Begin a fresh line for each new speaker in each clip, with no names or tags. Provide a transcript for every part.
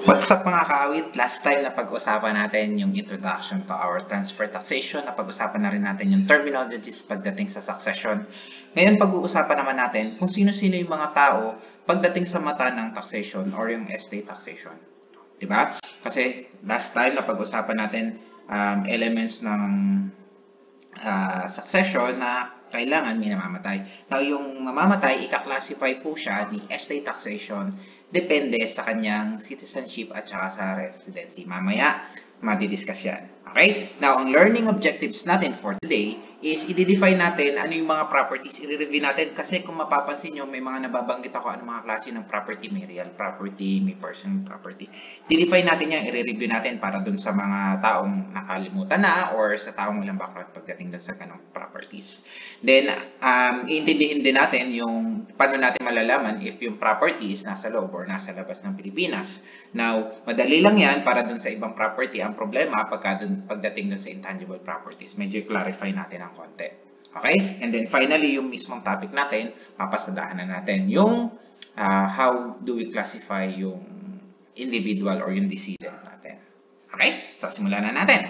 What's up mga kaawit? Last time na pag-usapan natin yung introduction to our transfer taxation, na pag-usapan na rin natin yung terminologies pagdating sa succession. Ngayon pag-uusapan naman natin kung sino-sino yung mga tao pagdating sa mata ng taxation or yung estate taxation. Diba? Kasi last time na pag-usapan natin elements ng succession na kailangan may namamatay. Now, yung mamamatay, ika-classify po siya ni estate taxation depende sa kanyang citizenship at saka sa residency. Mamaya, madidiscuss yan. Okay? Now, ang learning objectives natin for today is i-define natin ano yung mga properties. I-review natin kasi kung mapapansin nyo, may mga nababanggit ako ano mga klase ng property. May real property, may personal property. I-define natin yan, i-review natin para dun sa mga taong nakalimutan na or sa taong walang background pagdating dun sa ganong properties. Then, iintindihin din natin yung paano natin malalaman if yung property is nasa loob or nasa labas ng Pilipinas. Now, madali lang yan para dun sa ibang property. Ang problema pagdating dun sa intangible properties, medyo clarify natin ang konti. Okay? And then finally, yung mismong topic natin, papasadahan na natin yung how do we classify yung individual or yung decedent natin. Okay? So, simulan na natin.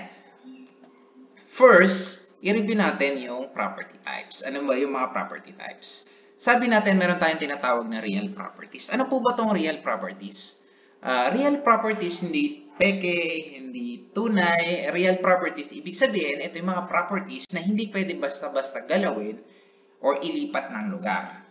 First, i-review natin yung property types. Ano ba yung mga property types? Sabi natin, meron tayong tinatawag na real properties. Ano po ba tong real properties? Real properties, hindi peke, hindi tunay. Real properties, ibig sabihin, ito yung mga properties na hindi pwede basta-basta galawin or ilipat ng lugar.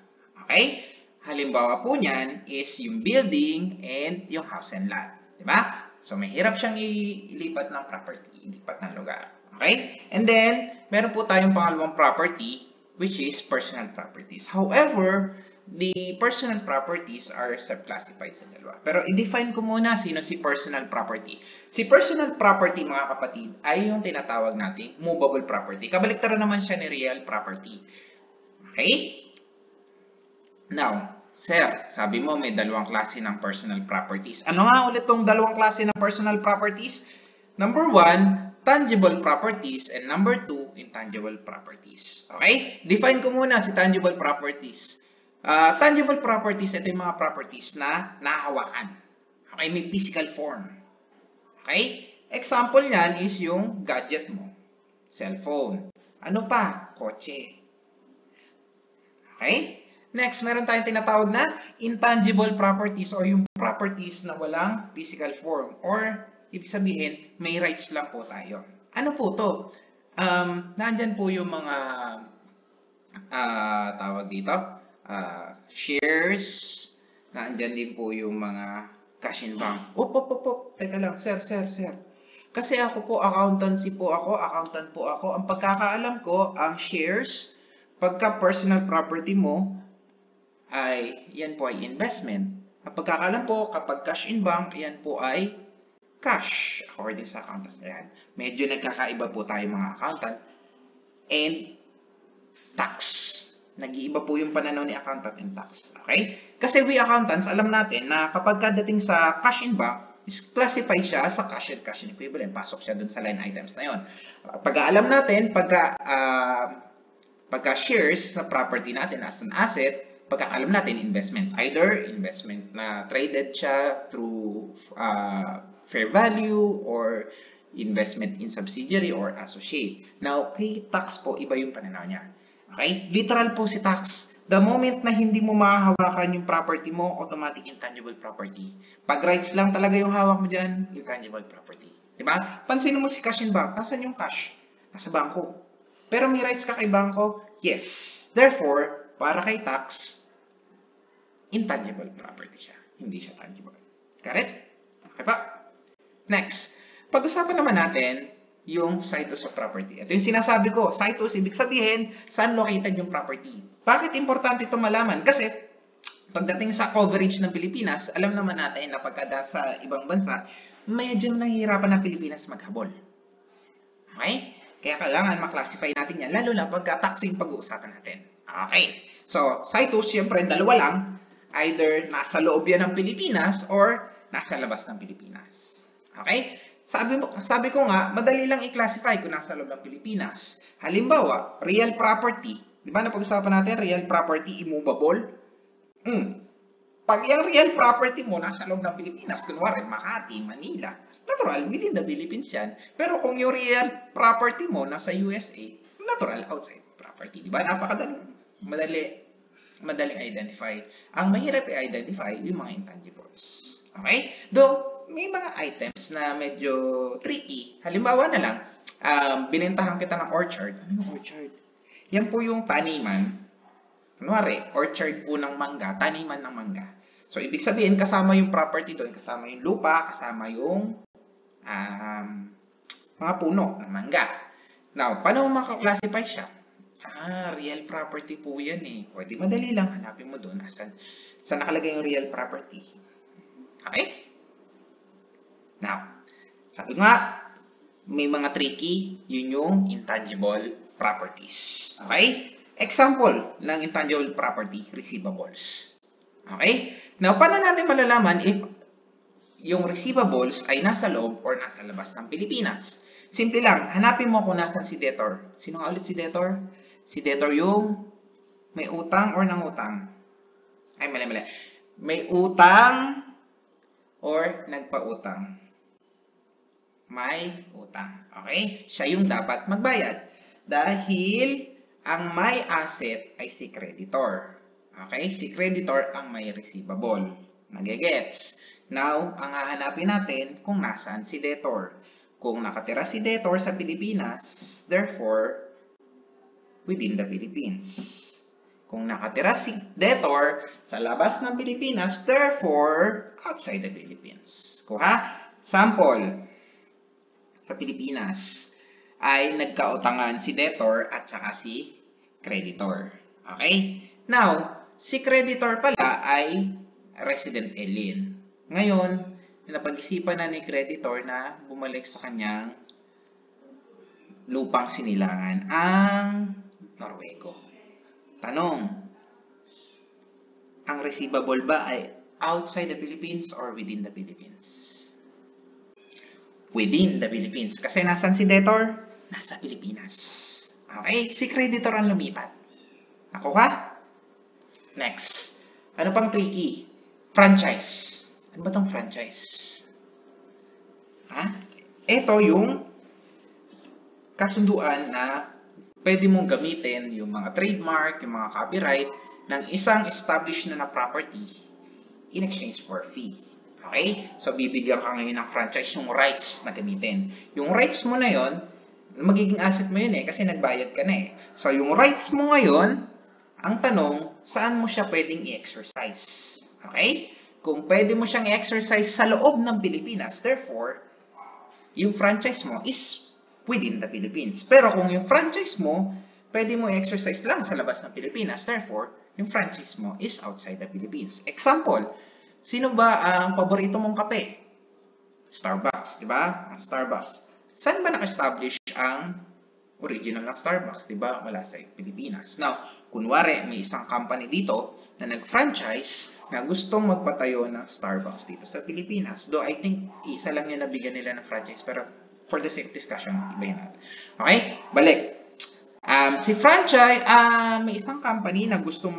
Okay? Halimbawa po niyan is yung building and yung house and lot. Diba? So, may hirap siyang ilipat ng property, ilipat ng lugar. Okay? And then, meron po tayong pangalawang property, which is personal properties. However, the personal properties are subclassified sa dalawa. Pero i-define ko muna sino si personal property. Si personal property, mga kapatid, ay yung tinatawag nating movable property. Kabaliktaran naman siya ni real property. Okay? Now, sir, sabi mo may dalawang klase ng personal properties. Ano nga ulit tong dalawang klase ng personal properties? Number 1, tangible properties, and number 2, intangible properties. Okay? Define ko muna si tangible properties. Tangible properties, ito yung mga properties na nahawakan. Okay? May physical form. Okay? Example niyan is yung gadget mo. Cellphone. Ano pa? Kotse. Okay? Next, meron tayong tinatawag na intangible properties or yung properties na walang physical form or ibig sabihin, may rights lang po tayo. Ano po to? Nandyan po yung mga tawag dito, shares. Nandyan din po yung mga cash in bank. Teka lang, sir. Kasi ako po, accountant po ako. Ang pagkakaalam ko, ang shares, pagka personal property mo, ay, yan po ay investment. Ang pagkakaalam po, kapag cash in bank, yan po ay cash, according sa accountants na yan. Medyo nagkakaiba po tayo mga accountant. And tax. Nag-iiba po yung pananaw ni accountant and tax. Okay? Kasi we accountants, alam natin na kapag kadating sa cash in bank, is classify siya sa cash and cash equivalent. Pasok siya dun sa line items na yon. Pag-aalam natin, pagka shares sa property natin as an asset, pagkakalam natin investment. Either investment na traded siya through fair value or investment in subsidiary or associate. Now, kay tax po, iba yung pananaw niya. Okay? Literal po si tax. The moment na hindi mo mahahawakan yung property mo, automatic intangible property. Pag rights lang talaga yung hawak mo dyan, intangible property. Diba? Pansinin mo si cash in bank. Nasaan yung cash? Nasa bangko. Pero may rights ka kay bangko? Yes. Therefore, para kay tax, intangible property siya. Hindi siya tangible. Correct? Okay pa? Next, pag-usapan naman natin yung situs of property. Ito yung sinasabi ko, situs, ibig sabihin, saan located yung property. Bakit importante ito malaman? Kasi, pagdating sa coverage ng Pilipinas, alam naman natin na pagkada sa ibang bansa, medyo nahihirapan ng Pilipinas maghabol. Okay? Kaya kailangan maklasify natin yan, lalo na pagka-taxing pag-uusapan natin. Okay. So, situs, syempre, dalawa lang. Either nasa loob yan ng Pilipinas or nasa labas ng Pilipinas. Okay? Sabi ko nga, madali lang i-classify kung nasa loob ng Pilipinas. Halimbawa, real property. Di ba napag-usapan natin, real property, immovable? Pag yung real property mo nasa loob ng Pilipinas, kunwari Makati, Manila, natural, within the Philippines yan. Pero kung yung real property mo nasa USA, natural, outside property. Di ba? Madaling identify. Ang mahirap i-identify yung mga intangibles. Okay? Though, may mga items na medyo tricky. Halimbawa na lang, binentahan kita ng orchard. Ano yung orchard? Yan po yung taniman. Kunwari, orchard po ng mangga, taniman ng mangga. So, ibig sabihin, kasama yung property doon, kasama yung lupa, kasama yung mga puno ng mangga. Now, paano mo makaklasify siya? Real property po yan eh. Pwede madali lang, hanapin mo doon saan nakalagay yung real property. Okay? Now, sabi nga, may mga tricky, yun yung intangible properties. Okay? Example ng intangible property, receivables. Okay? Now, paano natin malalaman if yung receivables ay nasa loob or nasa labas ng Pilipinas? Simple lang, hanapin mo kung nasan si debtor. Sino nga ulit si debtor? Si debtor yung may utang or nangutang? Ay, mali. May utang or nagpautang? May utang. Okay? Siya yung dapat magbayad. Dahil ang may asset ay si creditor. Okay? Si creditor ang may receivable. Nagigets? Now, ang hahanapin natin kung nasaan si debtor. Kung nakatira si debtor sa Pilipinas, therefore, within the Philippines. Kung nakatira si debtor sa labas ng Pilipinas, therefore, outside the Philippines. Kuha? Sample. Sa Pilipinas ay nagkautangan si debtor at saka si creditor. Okay? Now, si creditor pala ay resident alien. Ngayon, napag-isipan na ni creditor na bumalik sa kanyang lupang sinilangan, ang Norwego. Tanong, ang receivable ba ay outside the Philippines or within the Philippines? Within the Philippines. Kasi nasan si debtor? Nasa Pilipinas. Okay? Si creditor ang lumipat. Nakuha? Next. Ano pang tricky? Franchise. Ano ba itong franchise? Ito yung kasunduan na pwede mong gamitin yung mga trademark, yung mga copyright ng isang established na property in exchange for fee. Okay? So, bibigyan ka ngayon ng franchise yung rights na gamitin. Yung rights mo na yon, magiging asset mo yun eh, kasi nagbayad ka na eh. So, yung rights mo ngayon, ang tanong, saan mo siya pwedeng i-exercise? Okay? Kung pwede mo siyang i-exercise sa loob ng Pilipinas, therefore, yung franchise mo is within the Philippines. Pero kung yung franchise mo, pwede mo i-exercise lang sa labas ng Pilipinas, therefore, yung franchise mo is outside the Philippines. Example, sino ba ang paborito mong kape? Starbucks, di ba? Ang Starbucks. Saan ba naka-establish ang original ng Starbucks? Di ba? Wala sa Pilipinas. Now, kunwari, may isang company dito na nag-franchise na gustong magpatayo ng Starbucks dito sa Pilipinas. Though I think isa lang yung nabigyan nila ng franchise, pero for the sake of discussion, ibahin natin. Okay? Balik. Si franchise, may isang company na gustong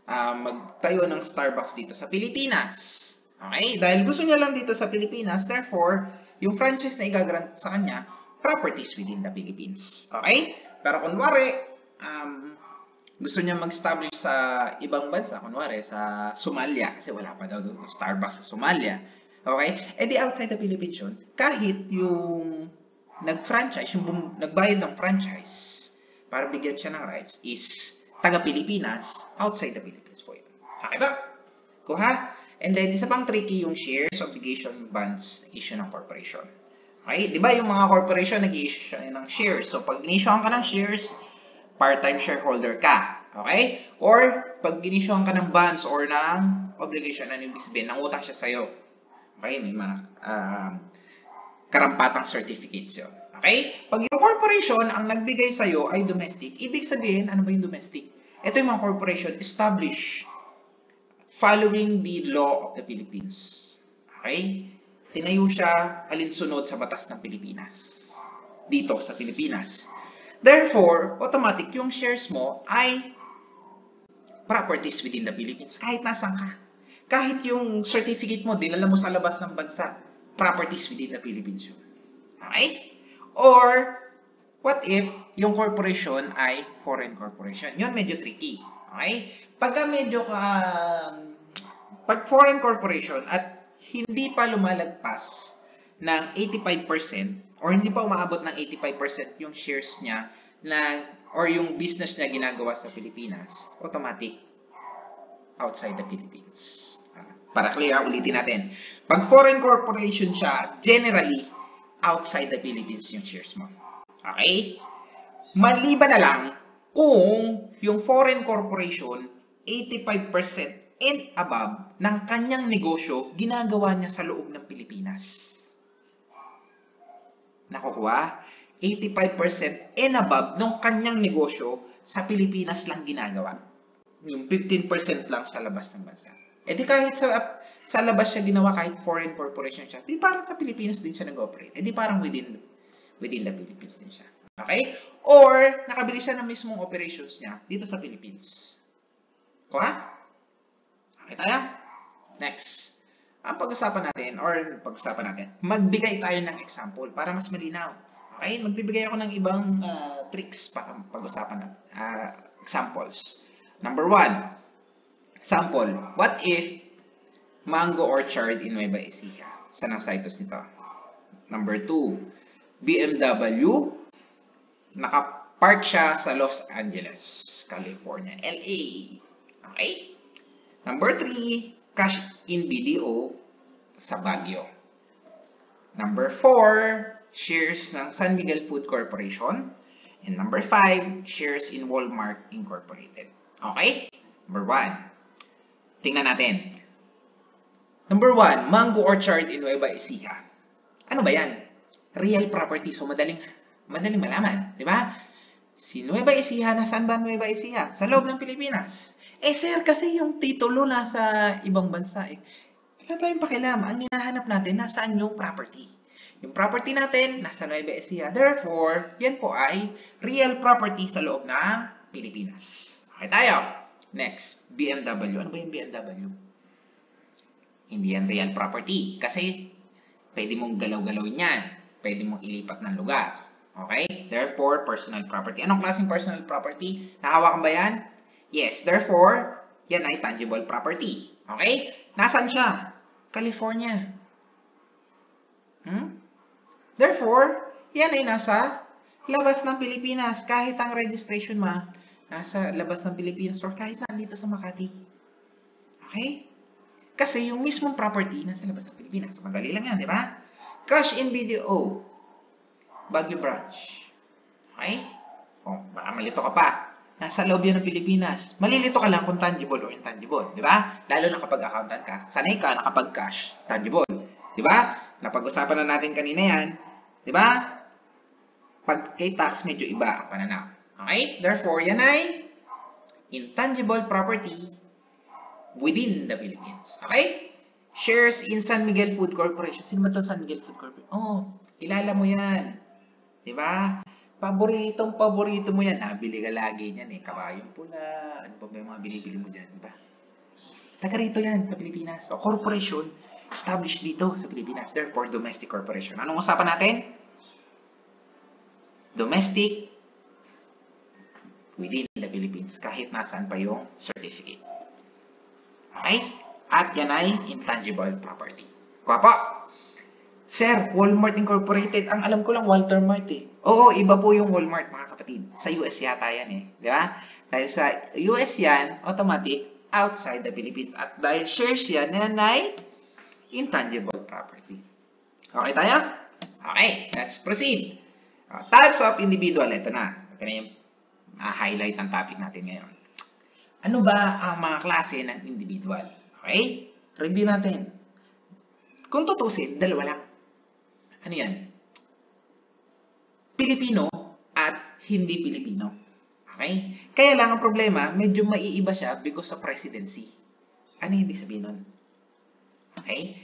magtayo ng Starbucks dito sa Pilipinas. Okay? Dahil gusto niya lang dito sa Pilipinas, therefore, yung franchise na i-grant sa kanya, properties within the Philippines. Okay? Pero kunwari, gusto niya mag-establish sa ibang bansa, kunwari sa Somalia, kasi wala pa daw doon Starbucks sa Somalia. Okay? E di outside the Philippines yun, kahit yung nag-franchise, yung nagbayad ng franchise para bigyan siya ng rights is taga-Pilipinas, outside the Philippines po yun. Okay ba? Kuha? And then, isa pang tricky yung shares, obligation, bonds, issue ng corporation. Okay? Di ba yung mga corporation nag-i-issue ng shares? So, pag in-issuean ka ng shares, part-time shareholder ka. Okay? Or, pag in-issuean ka ng bonds or ng obligation, ano yung sabihin? Nangutang siya sa'yo. Okay? May mga karampatang certificates yun. Okay? Pag yung corporation ang nagbigay sa'yo ay domestic, ibig sabihin, ano ba yung domestic? Ito yung mga corporation established following the law of the Philippines. Okay? Tinayo siya alinsunod sa batas ng Pilipinas. Dito sa Pilipinas. Therefore, automatic yung shares mo ay properties within the Philippines. Kahit nasan ka. Kahit yung certificate mo, dinala mo sa labas ng bansa, properties within the Philippines yun. Okay? Or, what if yung corporation ay foreign corporation? Yun medyo tricky. Okay? Pagka medyo pag foreign corporation at hindi pa lumalagpas ng 85% or hindi pa umaabot ng 85% yung shares niya or yung business niya ginagawa sa Pilipinas, automatic outside the Philippines. Para clear, ulitin natin. Pag foreign corporation siya, generally, outside the Philippines yung shares mo. Okay? Maliban na lang kung yung foreign corporation, 85% and above ng kanyang negosyo, ginagawa niya sa loob ng Pilipinas. Nakukuha? 85% and above ng kanyang negosyo sa Pilipinas lang ginagawa. Yung 15% lang sa labas ng bansa. Eh di kahit sa labas siya ginawa, kahit foreign corporation siya, di parang sa Pilipinas din siya nag-operate. Eh di parang within the Philippines din siya. Okay? Or, nakabili siya ng mismong operations niya dito sa Philippines. Kuha? Okay tayo? Next. Ang pag-usapan natin, magbigay tayo ng example para mas malinaw. Okay? Magbibigay ako ng ibang tricks para pag-usapan natin. Examples. Number 1. Example, what if mango orchard in Nueva Ecija? Saan ang situs nito? Number 2, BMW, nakapark siya sa Los Angeles, California, LA. Okay? Number 3, cash in BDO sa Baguio. Number 4, shares ng San Miguel Food Corporation. And number 5, shares in Walmart Incorporated. Okay? Number 1. Tingnan natin. Number 1, mango orchard in Nueva Ecija. Ano ba yan? Real property. So, madaling malaman. Di ba? Si Nueva Ecija, nasaan ba Nueva Ecija? Sa loob ng Pilipinas. Eh, sir, kasi yung titulo nasa ibang bansa eh. Wala tayong pakialam. Ang hinahanap natin, nasaan yung property. Yung property natin, nasa Nueva Ecija. Therefore, yan po ay real property sa loob ng Pilipinas. Okay tayo. Next, BMW. Ano ba yung BMW? Hindi yan real property. Kasi, pwede mong galaw-galawin yan. Pwede mong ilipat ng lugar. Okay? Therefore, personal property. Anong klaseng personal property? Nahawakan ba yan? Yes. Therefore, yan ay tangible property. Okay? Nasaan siya? California. Therefore, yan ay nasa labas ng Pilipinas. Kahit ang registration nasa labas ng Pilipinas or kahit nandito sa Makati. Okay? Kasi yung mismong property nasa labas ng Pilipinas. So, madali lang yan, di ba? Cash in BDO. Baguio branch. Okay? O, baka malito ka pa. Nasa loob yan ng Pilipinas. Malilito ka lang kung tangible or intangible. Di ba? Lalo na kapag accountant ka. Sanay ka na kapag cash, tangible. Di ba? Napag-usapan na natin kanina yan. Di ba? Pag kay tax, medyo iba ang pananaw. Okay? Therefore, yan ay intangible property within the Philippines. Okay? Shares in San Miguel Food Corporation. Sino ba ito San Miguel Food Corporation? Oh, kilala mo yan. Diba? Paborito mo yan. Nabili ka lagi niyan eh. Kabayong pula. Ano ba yung mga binibili mo dyan? Diba? Taga rito yan sa Pilipinas. O corporation established dito sa Pilipinas. Therefore, domestic corporation. Anong usapan natin? Domestic within the Philippines, kahit nasaan pa yung certificate. Okay? At yan ay intangible property. Kuha po. Sir, Walmart Incorporated. Ang alam ko lang, Walter Mart eh. Oo, iba po yung Walmart, mga kapatid. Sa US yata yan eh. Di ba? Dahil sa US yan, automatic, outside the Philippines. At dahil shares yan, yan ay intangible property. Okay tayo? Okay, let's proceed. Types of individual. Ito na. Ito na yung highlight ang topic natin ngayon. Ano ba ang mga klase ng individual? Okay? Review natin. Kung tutusin, dalawa lang. Ano yan? Pilipino at hindi Pilipino. Okay? Kaya lang ang problema, medyo maiiba siya because of presidency. Ano yung ibig sabihin nun? Okay?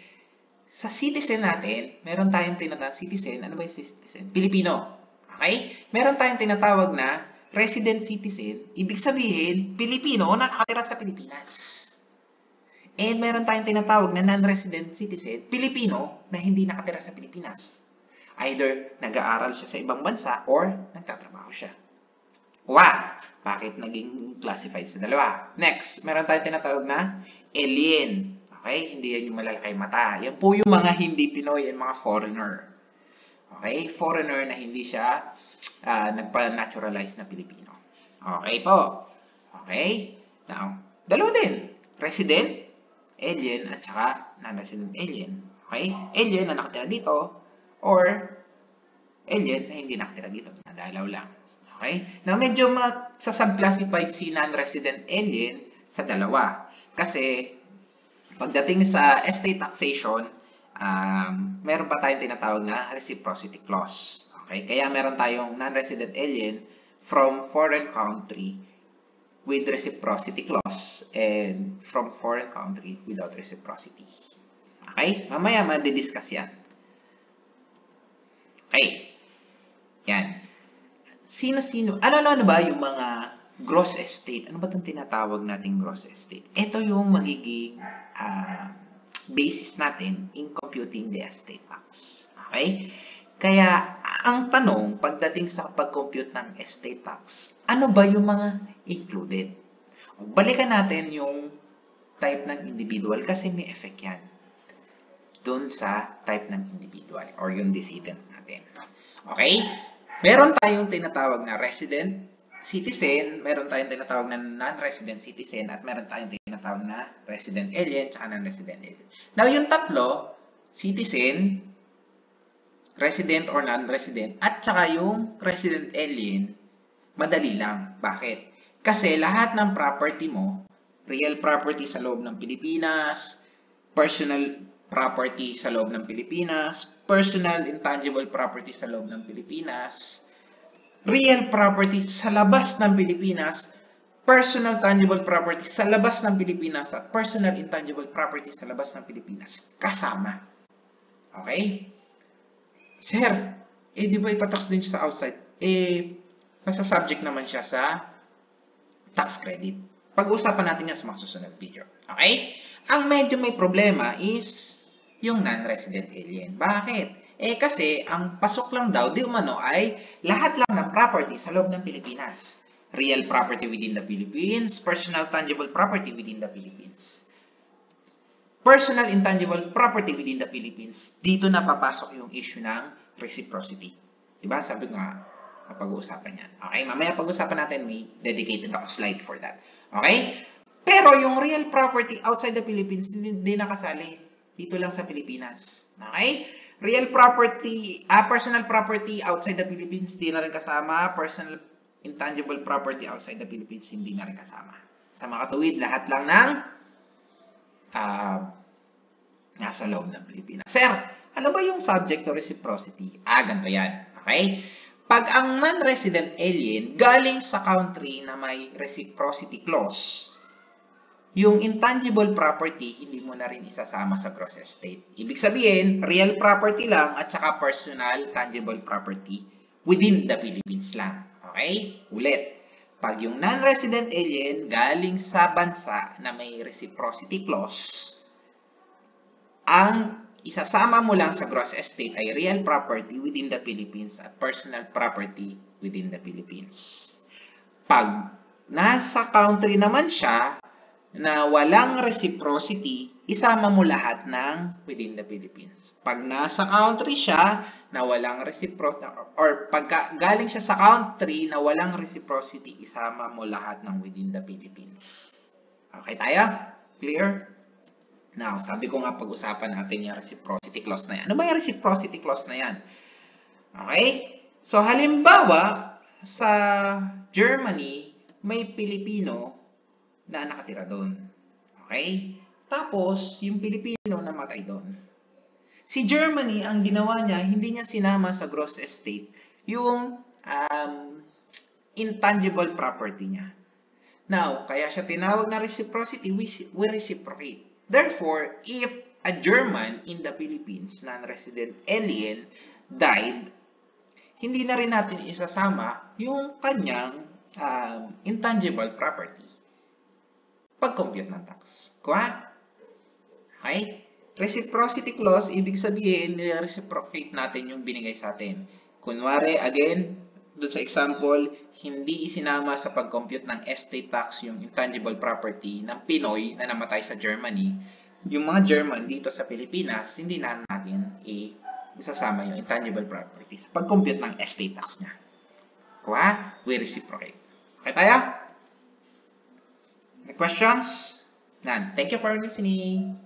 Sa citizen natin, meron tayong tinatawag citizen. Ano ba yung citizen? Pilipino. Okay? Meron tayong tinatawag na resident citizen, ibig sabihin, Pilipino na nakatira sa Pilipinas. And meron tayong tinatawag na non-resident citizen, Pilipino na hindi nakatira sa Pilipinas. Either nag-aaral siya sa ibang bansa or nagtatrabaho siya. Bakit naging classified sa dalawa? Next, meron tayong tinatawag na alien. Okay? Hindi yan yung malalaki mata. Yan po yung mga hindi Pinoy, yan mga foreigner. Okay? Foreigner na hindi siya nagpa-naturalize na Pilipino. Okay po. Okay? Now, dalawa din. Resident, alien, at saka non-resident alien. Okay? Alien na nakatira dito or alien na hindi nakatira dito. Nadalaw lang. Okay? Now, medyo subclassified si non-resident alien sa dalawa. Kasi, pagdating sa estate taxation, meron pa tayong tinatawag na reciprocity clause. Okay? Kaya meron tayong non-resident alien from foreign country with reciprocity clause and from foreign country without reciprocity. Okay? Mamaya madidiscuss yan. Okay. Yan. Sino-sino? Ano ba yung mga gross estate? Ano ba itong tinatawag nating gross estate? Ito yung magiging basis natin in computing the estate tax. Okay? Kaya, ang tanong, pagdating sa pag-compute ng estate tax, ano ba yung mga included? Balikan natin yung type ng individual kasi may effect yan doon sa type ng individual or yung decedent natin. Okay? Meron tayong tinatawag na resident citizen, meron tayong tinatawag na non-resident citizen, at meron tayong tinatawag na resident alien, tsaka non-resident alien. Now, yung tatlo, citizen, resident or non-resident, at tsaka yung resident alien, madali lang. Bakit? Kasi lahat ng property mo, real property sa loob ng Pilipinas, personal property sa loob ng Pilipinas, personal intangible property sa loob ng Pilipinas, real property sa labas ng Pilipinas, personal tangible property sa labas ng Pilipinas, at personal intangible property sa labas ng Pilipinas kasama. Okay? Sir, di ba itatax din siya sa outside? Nasa subject naman siya sa tax credit. Pag-usapan natin yan sa mga susunod video. Okay? Ang medyo may problema is yung non-resident alien. Bakit? Kasi ang pasok lang daw, di umano, ay lahat lang ng property sa loob ng Pilipinas. Real property within the Philippines, personal tangible property within the Philippines. Personal intangible property within the Philippines, dito na papasok yung issue ng reciprocity. Diba? Sabi ko nga, pag-uusapan yan. Okay? Mamaya pag-uusapan natin, may dedicated ako slide for that. Okay? Pero yung real property outside the Philippines, hindi nakasali. Dito lang sa Pilipinas. Okay? Real property, personal property outside the Philippines, hindi na rin kasama. Personal intangible property outside the Philippines, hindi na rin kasama. Sa mga tuwid, lahat lang ng nasa loob ng Pilipinas. Sir, ano ba yung subject to reciprocity? Ganito yan. Okay? Pag ang non-resident alien galing sa country na may reciprocity clause, yung intangible property, hindi mo na rin isasama sa gross estate. Ibig sabihin, real property lang at saka personal tangible property within the Philippines lang. Okay? Ulit. Pag yung non-resident alien galing sa bansa na may reciprocity clause, ang isasama mo lang sa gross estate ay real property within the Philippines at personal property within the Philippines. Pag nasa country naman siya na walang reciprocity, isama mo lahat ng within the Philippines. Pag nasa country siya na walang reciprocity, or pag galing siya sa country na walang reciprocity, isama mo lahat ng within the Philippines. Okay tayo? Clear? Now, sabi ko nga pag-usapan natin yung reciprocity clause na yan. Ano ba yung reciprocity clause na yan? Okay? So, halimbawa, sa Germany, may Pilipino na nakatira doon. Okay? Tapos, yung Pilipino namatay doon. Si Germany, ang ginawa niya, hindi niya sinama sa gross estate yung intangible property niya. Now, kaya siya tinawag na reciprocity, we reciprocate. Therefore, if a German in the Philippines, non-resident alien, died, hindi na rin natin isasama yung kanyang intangible property pag-compute ng tax. Kuha? Okay? Reciprocity clause, ibig sabihin, nire-reciprocate natin yung binigay sa atin. Kunwari, again, dun sa example, hindi isinama sa pag-compute ng estate tax yung intangible property ng Pinoy na namatay sa Germany. Yung mga German dito sa Pilipinas, hindi na natin isasama yung intangible property sa pag-compute ng estate tax niya. Kuha? We reciprocate. Okay tayo? May questions? None. Thank you for listening.